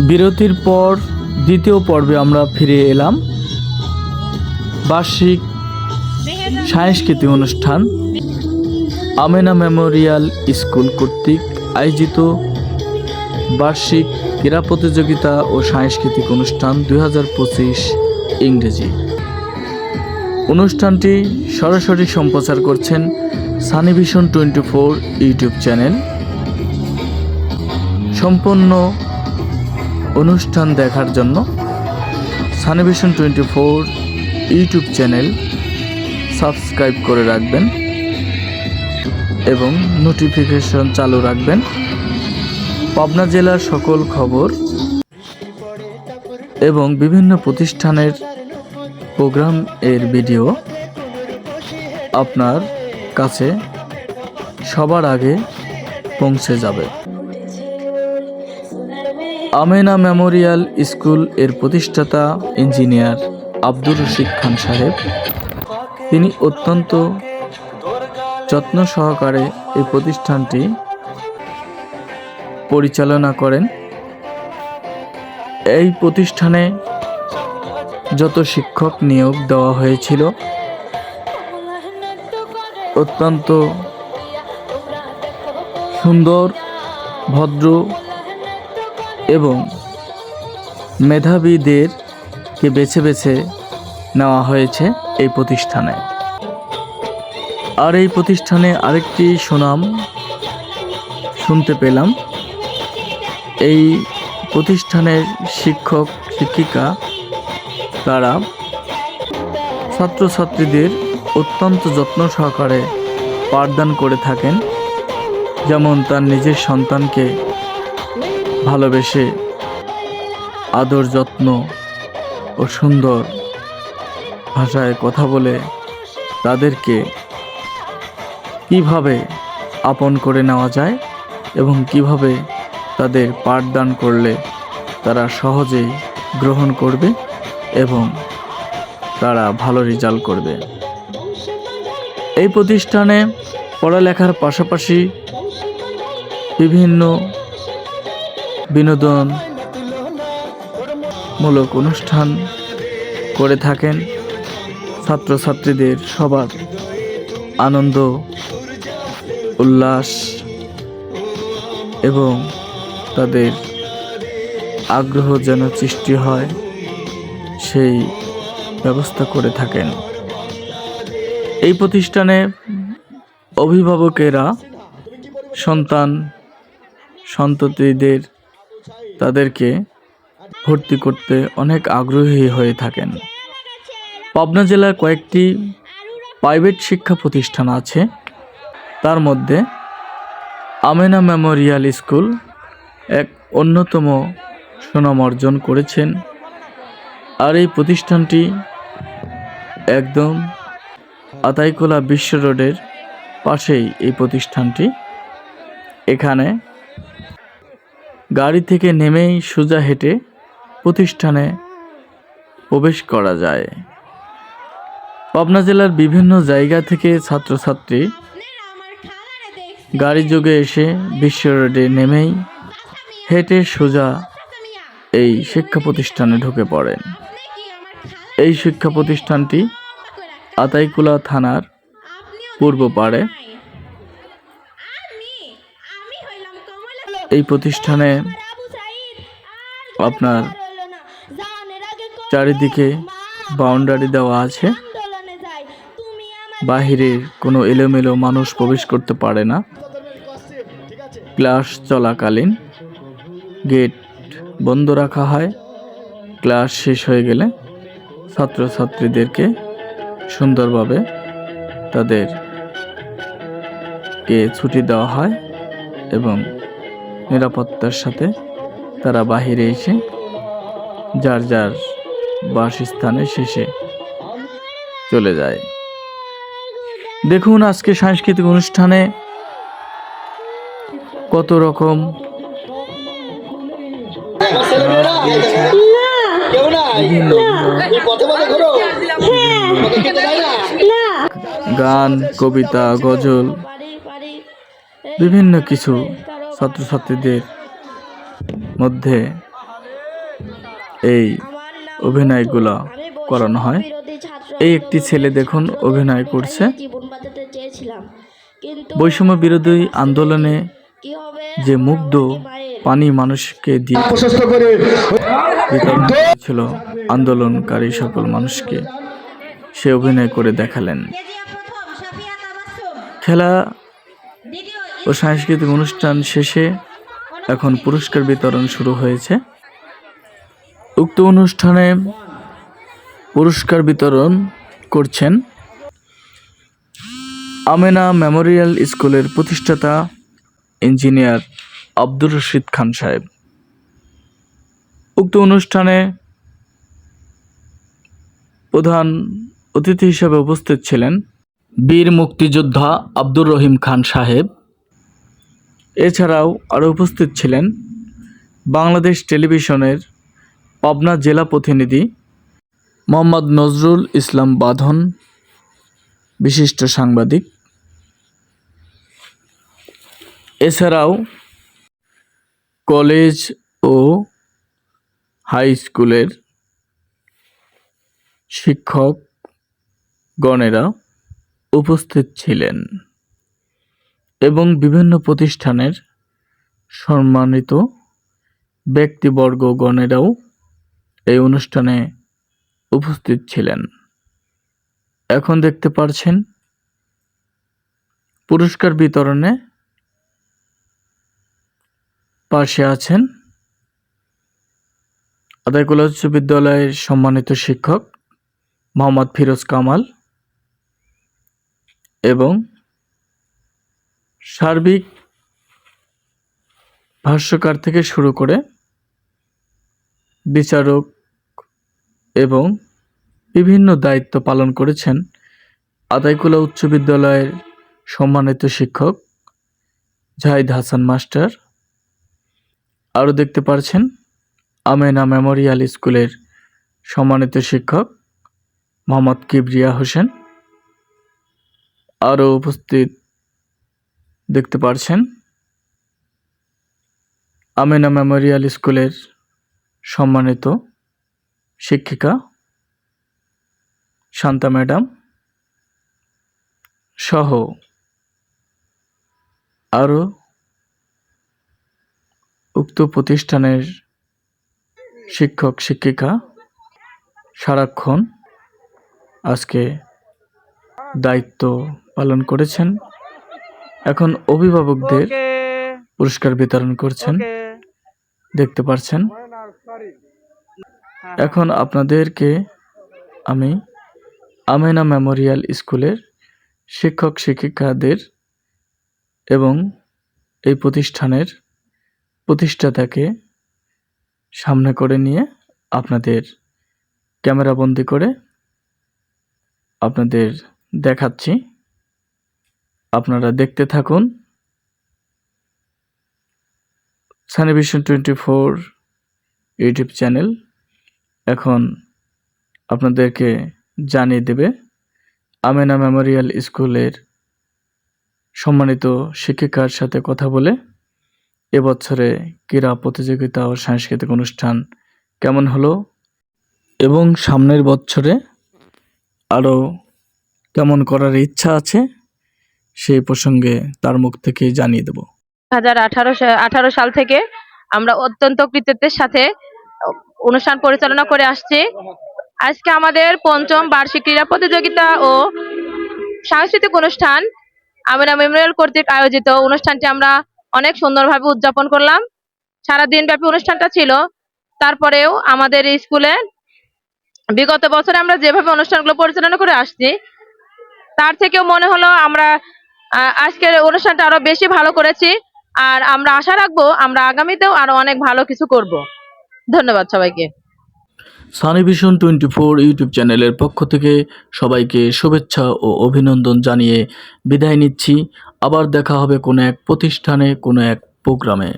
বিরতির পর দ্বিতীয় পর্বে আমরা ফিরে এলাম। বার্ষিক সাংস্কৃতিক অনুষ্ঠান আমেনা মেমোরিয়াল স্কুল কর্তৃক আয়োজিত বার্ষিক ক্রীড়া প্রতিযোগিতা ও সাংস্কৃতিক অনুষ্ঠান 2025 ইংরেজি। অনুষ্ঠানটি সরাসরি সম্প্রচার করছেন সানিভিশন 24 ইউটিউব চ্যানেল। সম্পূর্ণ অনুষ্ঠান দেখার জন্য সানিভিশন 24 ইউটিউব চ্যানেল সাবস্ক্রাইব করে রাখবেন এবং নোটিফিকেশন চালু রাখবেন। পাবনা জেলার সকল খবর এবং বিভিন্ন প্রতিষ্ঠানের প্রোগ্রাম এর ভিডিও আপনার কাছে সবার আগে পৌঁছে যাবে। আমেনা মেমোরিয়াল স্কুল এর প্রতিষ্ঠাতা ইঞ্জিনিয়ার আব্দুর রশিদ খান সাহেব, তিনি অত্যন্ত যত্ন সহকারে এই প্রতিষ্ঠানটি পরিচালনা করেন। এই প্রতিষ্ঠানে যত শিক্ষক নিয়োগ দেওয়া হয়েছিল অত্যন্ত সুন্দর, ভদ্র এবং মেধাবীদেরকে বেছে বেছে নেওয়া হয়েছে এই প্রতিষ্ঠানে। আর এই প্রতিষ্ঠানে আরেকটি সুনাম শুনতে পেলাম, এই প্রতিষ্ঠানের শিক্ষক শিক্ষিকা তারা ছাত্রছাত্রীদের অত্যন্ত যত্ন সহকারে পাঠদান করে থাকেন। যেমন তার নিজের সন্তানকে ভালোবেসে আদর যত্ন ও সুন্দর ভাষায় কথা বলে তাদেরকে কিভাবে আপন করে নেওয়া যায় এবং কিভাবে তাদের পাঠদান করলে তারা সহজেই গ্রহণ করবে এবং তারা ভালো রেজাল্ট করবে। এই প্রতিষ্ঠানে পড়ালেখার পাশাপাশি বিভিন্ন বিনোদনমূলক অনুষ্ঠান করে থাকেন। ছাত্রছাত্রীদের সবার আনন্দ উল্লাস এবং তাদের আগ্রহ যেন সৃষ্টি হয় সেই ব্যবস্থা করে থাকেন। এই প্রতিষ্ঠানে অভিভাবকেরা সন্ততিদের তাদেরকে ভর্তি করতে অনেক আগ্রহী হয়ে থাকেন। পাবনা জেলার কয়েকটি প্রাইভেট শিক্ষা প্রতিষ্ঠান আছে, তার মধ্যে আমেনা মেমোরিয়াল স্কুল এক অন্যতম সুনাম অর্জন করেছেন। আর এই প্রতিষ্ঠানটি একদম আতাইকুলা বিশ্ব রোডের পাশেই এই প্রতিষ্ঠানটি। এখানে গাড়ি থেকে নেমেই সোজা হেঁটে প্রতিষ্ঠানে প্রবেশ করা যায়। পাবনা জেলার বিভিন্ন জায়গা থেকে ছাত্রছাত্রী গাড়ি যোগে এসে বিশ্ব রোডে নেমেই হেঁটে সোজা এই শিক্ষা প্রতিষ্ঠানে ঢুকে পড়েন। এই শিক্ষা প্রতিষ্ঠানটি আতাইকুলা থানার পূর্ব পাড়ে। এই প্রতিষ্ঠানে আপনার চারিদিকে বাউন্ডারি দেওয়া আছে, বাহিরের কোনো এলোমেলো মানুষ প্রবেশ করতে পারে না। ক্লাস চলাকালীন গেট বন্ধ রাখা হয়। ক্লাস শেষ হয়ে গেলে ছাত্রছাত্রীদেরকে সুন্দরভাবে তাদেরকে ছুটি দেওয়া হয় এবং নিরাপত্তার সাথে তারা বাহিরে এসে যার যার বাসস্থানে শেষে চলে যায়। দেখুন আজকে সাংস্কৃতিক অনুষ্ঠানে কত রকম গান, কবিতা, গজল, বিভিন্ন কিছু ছাত্রছাত্রীদের মধ্যে এই অভিনয়গুলো করানো হয়। এই একটি ছেলে দেখুন অভিনয় করছে। বৈষম্য বিরোধী আন্দোলনে যে মুগ্ধ পানি মানুষকে দিয়ে বিতরণ করেছিল আন্দোলনকারী সকল মানুষকে, সে অভিনয় করে দেখালেন। খেলা ও সাংস্কৃতিক অনুষ্ঠান শেষে এখন পুরস্কার বিতরণ শুরু হয়েছে। উক্ত অনুষ্ঠানে পুরস্কার বিতরণ করছেন আমেনা মেমোরিয়াল স্কুলের প্রতিষ্ঠাতা ইঞ্জিনিয়ার আব্দুর রশিদ খান সাহেব। উক্ত অনুষ্ঠানে প্রধান অতিথি হিসেবে উপস্থিত ছিলেন বীর মুক্তিযোদ্ধা আব্দুর রহিম খান সাহেব। এছাড়াও আরও উপস্থিত ছিলেন বাংলাদেশ টেলিভিশনের পাবনা জেলা প্রতিনিধি মোহাম্মদ নজরুল ইসলাম বাঁধন, বিশিষ্ট সাংবাদিক। এছাড়াও কলেজ ও হাই স্কুলের শিক্ষকগণেরা উপস্থিত ছিলেন এবং বিভিন্ন প্রতিষ্ঠানের সম্মানিত ব্যক্তিবর্গগণেরাও এই অনুষ্ঠানে উপস্থিত ছিলেন। এখন দেখতে পাচ্ছেন পুরস্কার বিতরণে পাশে আছেন আতাইকুলা উচ্চ বিদ্যালয়ের সম্মানিত শিক্ষক মোহাম্মদ ফিরোজ কামাল এবং সার্বিক ভাষ্যকার থেকে শুরু করে বিচারক এবং বিভিন্ন দায়িত্ব পালন করেছেন আতাইকুলা উচ্চ বিদ্যালয়ের সম্মানিত শিক্ষক জাহিদ হাসান মাস্টার। আরও দেখতে পাচ্ছেন আমেনা মেমোরিয়াল স্কুলের সম্মানিত শিক্ষক মোহাম্মদ কিবরিয়া হোসেন। আরও উপস্থিত দেখতে পাচ্ছেন আমেনা মেমোরিয়াল স্কুলের সম্মানিত শিক্ষিকা শান্তা ম্যাডাম সহ আরও উক্ত প্রতিষ্ঠানের শিক্ষক শিক্ষিকা সারাক্ষণ আজকে দায়িত্ব পালন করেছেন। এখন অভিভাবকদের পুরস্কার বিতরণ করছেন, দেখতে পাচ্ছেন। এখন আপনাদেরকে আমি আমেনা মেমোরিয়াল স্কুলের শিক্ষক শিক্ষিকাদের এবং এই প্রতিষ্ঠানের প্রতিষ্ঠাতাকে সামনে করে নিয়ে আপনাদের ক্যামেরাবন্দি করে আপনাদের দেখাচ্ছি। আপনারা দেখতে থাকুন সানিভিশন 24 ইউটিউব চ্যানেল। এখন আপনাদেরকে জানিয়ে দেবে আমেনা মেমোরিয়াল স্কুলের সম্মানিত শিক্ষিকার সাথে কথা বলে এবছরে ক্রীড়া প্রতিযোগিতা ও সাংস্কৃতিক অনুষ্ঠান কেমন হলো এবং সামনের বছরে আরও কেমন করার ইচ্ছা আছে সেই প্রসঙ্গে তার মুখ থেকে জানিয়ে দেব। 2018 সাল থেকে আমরা অত্যন্ত কৃতিত্বের সাথে অনুষ্ঠান পরিচালনা করে আসছি। আজকে আমাদের 5ম বার্ষিক ক্রীড়া প্রতিযোগিতা ও সাংস্কৃতিক অনুষ্ঠান আমেনা মেমোরিয়াল কর্তৃক আয়োজিত অনুষ্ঠানটি আমরা অনেক সুন্দরভাবে উদযাপন করলাম। সারাদিন ব্যাপী অনুষ্ঠানটা ছিল। তারপরেও আমাদের স্কুলে বিগত বছরে আমরা যেভাবে অনুষ্ঠানগুলো পরিচালনা করে আসছি তার থেকেও মনে হলো আমরা আজকের অনুষ্ঠানটা আরো বেশি ভালো করেছি। আর আমরা আশা রাখবো আমরা আগামীতেও আরো অনেক ভালো কিছু করব। ধন্যবাদ সবাইকে। সানিভিশন 24 ইউটিউব চ্যানেলের পক্ষ থেকে সবাইকে শুভেচ্ছা ও অভিনন্দন জানিয়ে বিদায় নিচ্ছি। আবার দেখা হবে কোনো এক প্রতিষ্ঠানে, কোনো এক প্রোগ্রামে।